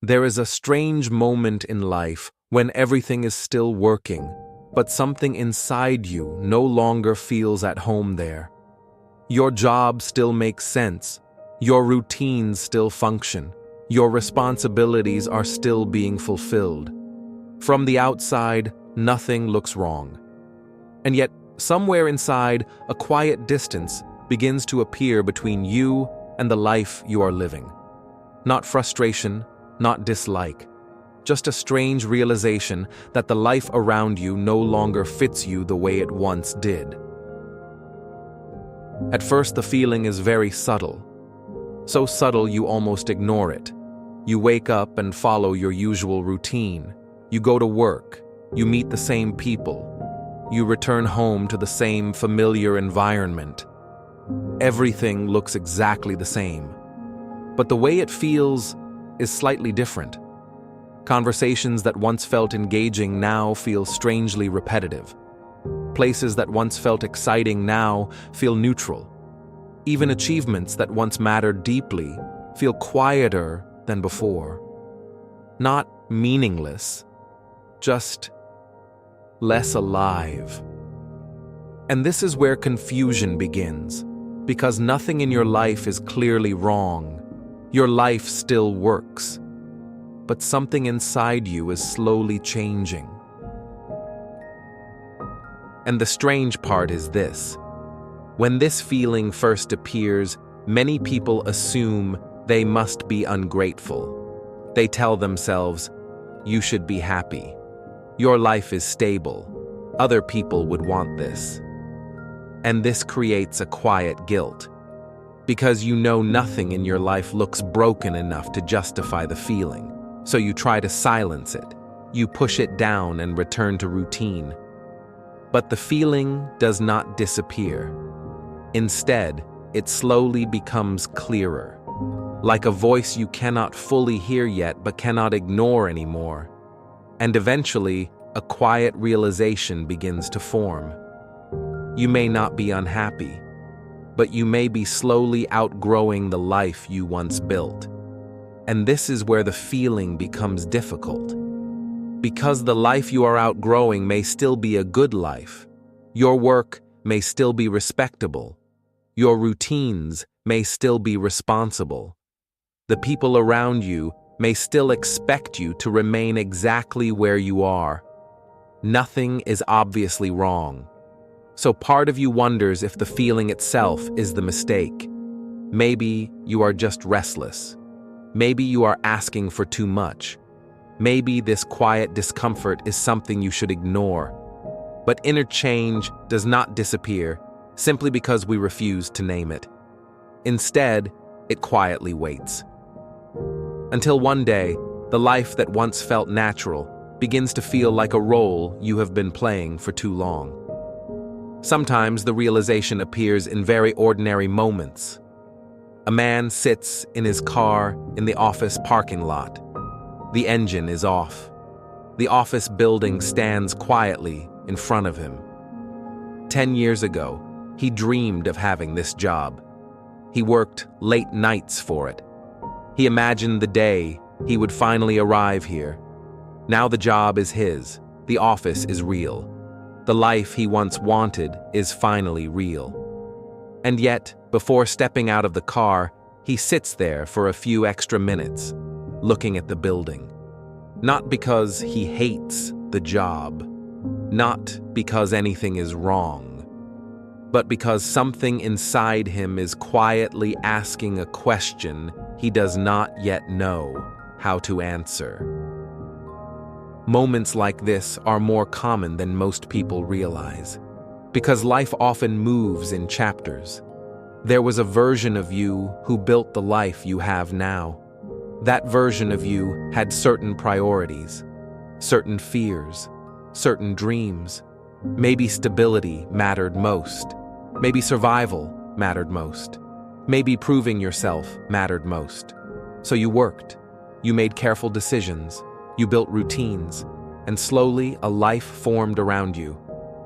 There is a strange moment in life when everything is still working, but something inside you no longer feels at home there. Your job still makes sense, your routines still function, your responsibilities are still being fulfilled. From the outside, nothing looks wrong. And yet, somewhere inside, a quiet distance begins to appear between you and the life you are living. Not frustration, not dislike, just a strange realization that the life around you no longer fits you the way it once did. At first, the feeling is very subtle. So subtle you almost ignore it. You wake up and follow your usual routine. You go to work. You meet the same people. You return home to the same familiar environment. Everything looks exactly the same. But the way it feels is slightly different. Conversations that once felt engaging now feel strangely repetitive. Places that once felt exciting now feel neutral. Even achievements that once mattered deeply feel quieter than before. Not meaningless, just less alive. And this is where confusion begins, because nothing in your life is clearly wrong. Your life still works, but something inside you is slowly changing. And the strange part is this. When this feeling first appears, many people assume they must be ungrateful. They tell themselves, "You should be happy. Your life is stable. Other people would want this." And this creates a quiet guilt, because you know nothing in your life looks broken enough to justify the feeling. So you try to silence it. You push it down and return to routine. But the feeling does not disappear. Instead, it slowly becomes clearer, like a voice you cannot fully hear yet but cannot ignore anymore. And eventually, a quiet realization begins to form. You may not be unhappy, but you may be slowly outgrowing the life you once built. And this is where the feeling becomes difficult. Because the life you are outgrowing may still be a good life. Your work may still be respectable. Your routines may still be responsible. The people around you may still expect you to remain exactly where you are. Nothing is obviously wrong. So part of you wonders if the feeling itself is the mistake. Maybe you are just restless. Maybe you are asking for too much. Maybe this quiet discomfort is something you should ignore. But inner change does not disappear simply because we refuse to name it. Instead, it quietly waits. Until one day, the life that once felt natural begins to feel like a role you have been playing for too long. Sometimes the realization appears in very ordinary moments. A man sits in his car in the office parking lot. The engine is off. The office building stands quietly in front of him. 10 years ago, he dreamed of having this job. He worked late nights for it. He imagined the day he would finally arrive here. Now the job is his. The office is real. The life he once wanted is finally real. And yet, before stepping out of the car, he sits there for a few extra minutes, looking at the building. Not because he hates the job, not because anything is wrong, but because something inside him is quietly asking a question he does not yet know how to answer. Moments like this are more common than most people realize, because life often moves in chapters. There was a version of you who built the life you have now. That version of you had certain priorities, certain fears, certain dreams. Maybe stability mattered most. Maybe survival mattered most. Maybe proving yourself mattered most. So you worked. You made careful decisions. You built routines. And slowly a life formed around you.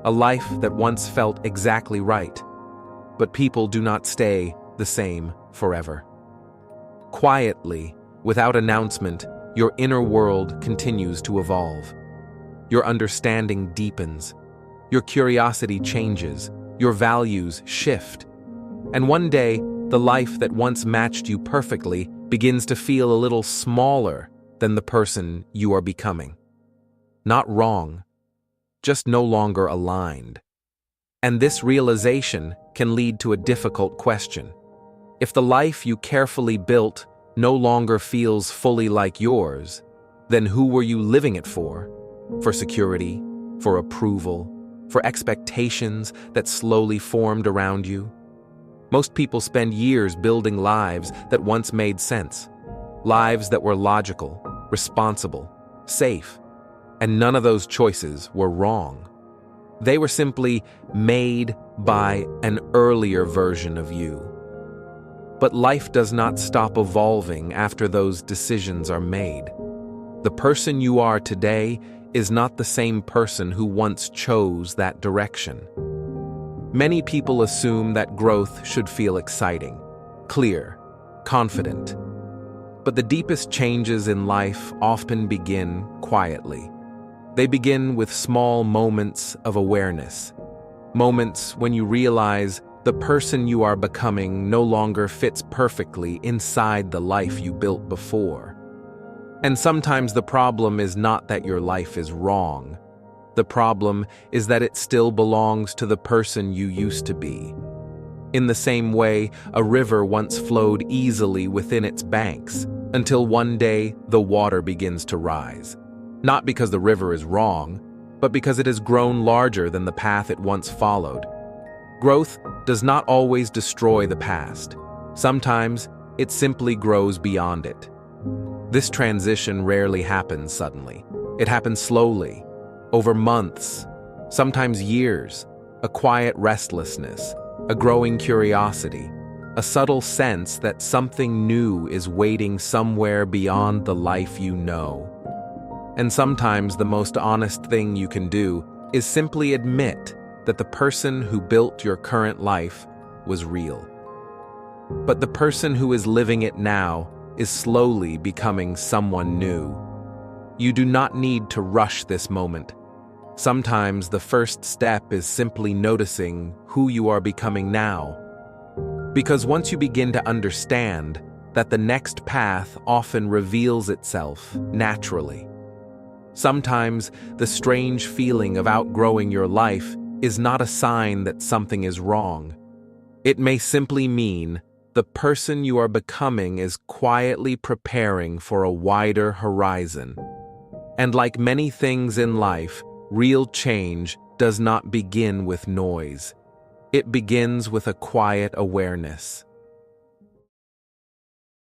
A life that once felt exactly right. But people do not stay the same forever. Quietly, without announcement, your inner world continues to evolve. Your understanding deepens. Your curiosity changes. Your values shift. And one day, the life that once matched you perfectly begins to feel a little smaller than the person you are becoming. Not wrong, just no longer aligned. And this realization can lead to a difficult question. If the life you carefully built no longer feels fully like yours, then who were you living it for? For security, for approval, for expectations that slowly formed around you? Most people spend years building lives that once made sense. Lives that were logical, responsible, safe. And none of those choices were wrong. They were simply made by an earlier version of you. But life does not stop evolving after those decisions are made. The person you are today is not the same person who once chose that direction. Many people assume that growth should feel exciting, clear, confident. But the deepest changes in life often begin quietly. They begin with small moments of awareness. Moments when you realize the person you are becoming no longer fits perfectly inside the life you built before. And sometimes the problem is not that your life is wrong. The problem is that it still belongs to the person you used to be. In the same way, a river once flowed easily within its banks, until one day the water begins to rise. Not because the river is wrong, but because it has grown larger than the path it once followed. Growth does not always destroy the past. Sometimes it simply grows beyond it. This transition rarely happens suddenly. It happens slowly, over months, sometimes years, a quiet restlessness, a growing curiosity, a subtle sense that something new is waiting somewhere beyond the life you know. And sometimes the most honest thing you can do is simply admit that the person who built your current life was real. But the person who is living it now is slowly becoming someone new. You do not need to rush this moment. Sometimes the first step is simply noticing who you are becoming now. Because once you begin to understand that the next path often reveals itself naturally. Sometimes the strange feeling of outgrowing your life is not a sign that something is wrong. It may simply mean the person you are becoming is quietly preparing for a wider horizon. And like many things in life, real change does not begin with noise. It begins with a quiet awareness.